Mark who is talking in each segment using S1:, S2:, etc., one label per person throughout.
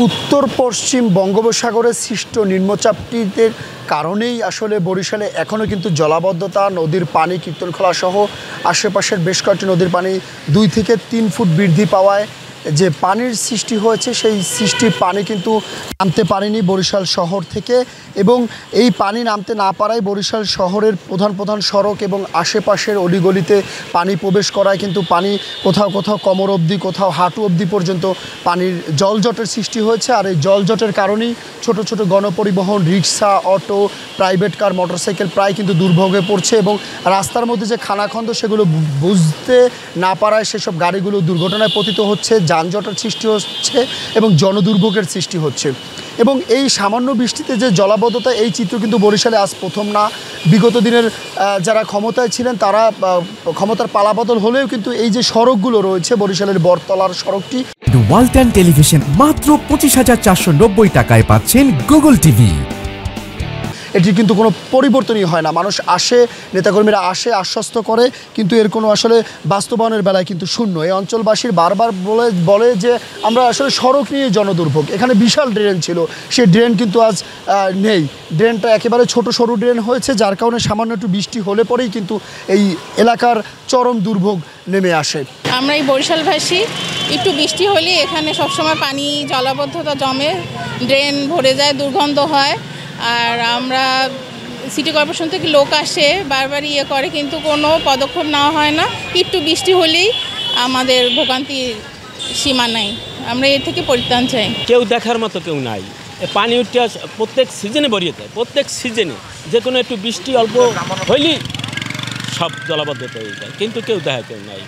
S1: উত্তর পশ্চিম বঙ্গোপসাগরে সৃষ্ট নিম্নচাপটির কারণেই আসলে বরিশালে এখনও কিন্তু জলাবদ্ধতা, নদীর পানি কীর্তনখোলা সহ আশেপাশের বেশ কয়েকটি নদীর পানি 2 থেকে 3 ফুট বৃদ্ধি পাওয়ায় যে পানির সৃষ্টি হয়েছে সেই সৃষ্টির পানি কিন্তু নামতে পারেনি বরিশাল শহর থেকে, এবং এই পানি নামতে না পারায় বরিশাল শহরের প্রধান সড়ক এবং আশেপাশের অলিগলিতে পানি প্রবেশ করায় কিন্তু পানি কোথাও কোথাও কোমর অবধি, কোথাও হাঁটু অবধি পর্যন্ত পানির জলজটের সৃষ্টি হয়েছে। আর এই জলজটের কারণেই ছোট ছোট গণপরিবহন, রিক্সা, অটো, প্রাইভেট কার, মোটরসাইকেল প্রায় কিন্তু দুর্ভোগে পড়ছে, এবং রাস্তার মধ্যে যে খানাখন্দ সেগুলো বুঝতে না পারায় সেসব গাড়িগুলো দুর্ঘটনায় পতিত হচ্ছে, যানজটের সৃষ্টি হচ্ছে এবং জনদুর্ভোগের সৃষ্টি হচ্ছে। এবং এই সামান্য বৃষ্টিতে যে জলাবদ্ধতা, এই চিত্র কিন্তু বরিশালে আজ প্রথম না। বিগত দিনের যারা ক্ষমতায় ছিলেন তারা ক্ষমতার পালাবদল হলেও কিন্তু এই যে সড়কগুলো রয়েছে, বরিশালের বটতলার সড়কটি,
S2: ওয়ালটন টেলিভিশন মাত্র 25,490 টাকায় পাচ্ছেন গুগল টিভি।
S1: এটি কিন্তু কোনো পরিবর্তনই হয় না। মানুষ আসে, নেতাকর্মীরা আসে, আশ্বস্ত করে, কিন্তু এর কোনো আসলে বাস্তবায়নের বেলায় কিন্তু শূন্য। এই অঞ্চলবাসীর বারবার বলে যে আমরা আসলে সড়ক নিয়ে জনদুর্ভোগ। এখানে বিশাল ড্রেন ছিল, সেই ড্রেন কিন্তু আজ নেই। ড্রেনটা একেবারে ছোট সরু ড্রেন হয়েছে, যার কারণে সামান্য একটু বৃষ্টি হলে পরেই কিন্তু এই এলাকার চরম দুর্ভোগ নেমে আসে।
S3: আমরা এই বরিশালবাসী একটু বৃষ্টি হলে এখানে সবসময় পানি জলাবদ্ধতা জমে, ড্রেন ভরে যায়, দুর্গন্ধ হয়। আর আমরা সিটি কর্পোরেশন থেকে লোক আসে, বারবার করে, কিন্তু কোনো পদক্ষেপ নেওয়া হয় না। একটু বৃষ্টি হলেই আমাদের ভোগান্তির সীমা নাই। আমরা এর থেকে পরিত্রাণ চাই।
S4: কেউ দেখার মতো কেউ নাই। পানি উঠে প্রত্যেক সিজনে বেরিয়ে যায়, প্রত্যেক সিজনে যে কোনো একটু বৃষ্টি অল্প হইলেই সব জলাবদ্ধতা হয়ে যায়, কিন্তু কেউ কেউ নাই।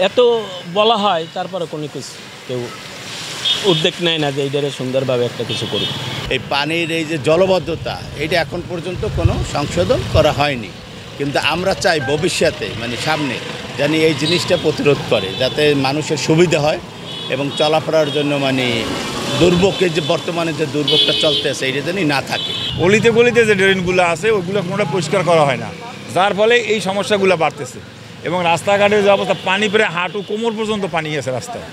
S4: এত বলা হয়, তারপরে কোনো কিছু কেউ উদ্যোগ নেয় না যে এইটারে সুন্দরভাবে একটা কিছু করুক।
S5: এই পানির এই যে জলবদ্ধতা, এটা এখন পর্যন্ত কোনো সংশোধন করা হয়নি, কিন্তু আমরা চাই ভবিষ্যতে সামনে যেন এই জিনিসটা প্রতিরোধ করে, যাতে মানুষের সুবিধা হয় এবং চলাফেরার জন্য দুর্ভোগের যে বর্তমানে যে দুর্ভোগটা চলতেছে এটা যেন না থাকে।
S6: অলিতে গলিতে যে ড্রেনগুলো আছে ওইগুলো কোনোটা পরিষ্কার করা হয় না, যার ফলে এই সমস্যাগুলো বাড়তেছে। এবং রাস্তাঘাটের যে অবস্থা, পানি প্রায় হাঁটু কোমর পর্যন্ত পানি আছে রাস্তায়।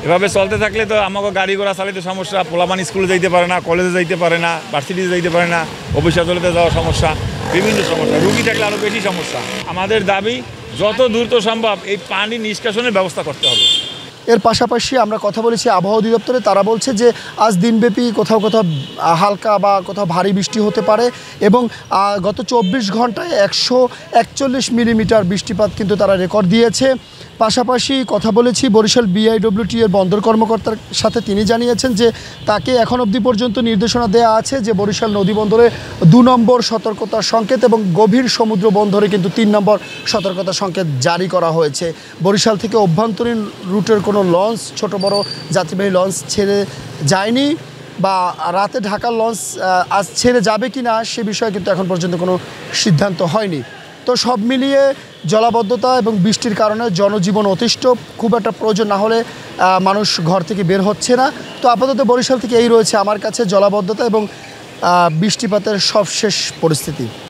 S6: এভাবে চলতে থাকলে তো আমাকে গাড়ি ঘোড়া চালাতে সমস্যা, পোলাপান স্কুলে যাইতে পারে না, কলেজে যাইতে পারে না, ভার্সিটিতে যাইতে পারে না, অফিস আদালতে যাওয়ার সমস্যা, বিভিন্ন সমস্যা, রুগী থাকলে আরও বেশি সমস্যা। আমাদের দাবি যত দ্রুত সম্ভব এই পানি নিষ্কাশনের ব্যবস্থা করতে হবে।
S1: এর পাশাপাশি আমরা কথা বলেছি আবহাওয়া অধিদপ্তরে, তারা বলছে যে আজ দিনব্যাপী কোথাও কোথাও হালকা বা কোথাও ভারী বৃষ্টি হতে পারে, এবং গত 24 ঘন্টায় 141 মিলিমিটার বৃষ্টিপাত কিন্তু তারা রেকর্ড দিয়েছে। পাশাপাশি কথা বলেছি বরিশাল BIWT এর বন্দর কর্মকর্তার সাথে, তিনি জানিয়েছেন যে তাকে এখন অবধি পর্যন্ত নির্দেশনা দেওয়া আছে যে বরিশাল নদী বন্দরে 2 নম্বর সতর্কতার সংকেত এবং গভীর সমুদ্র বন্দরে কিন্তু 3 নম্বর সতর্কতা সংকেত জারি করা হয়েছে। বরিশাল থেকে অভ্যন্তরীণ রুটের কোনো লঞ্চ, ছোট বড় যাত্রীবাহী লঞ্চ ছেড়ে যায়নি, বা রাতে ঢাকার লঞ্চ আজ ছেড়ে যাবে কি না সে বিষয়ে কিন্তু এখন পর্যন্ত কোনো সিদ্ধান্ত হয়নি। তো সব মিলিয়ে জলাবদ্ধতা এবং বৃষ্টির কারণে জনজীবন অতিষ্ঠ, খুব একটা প্রয়োজন না হলে মানুষ ঘর থেকে বের হচ্ছে না। তো আপাতত বরিশাল থেকে এই রয়েছে আমার কাছে জলাবদ্ধতা এবং বৃষ্টিপাতের সবশেষ পরিস্থিতি।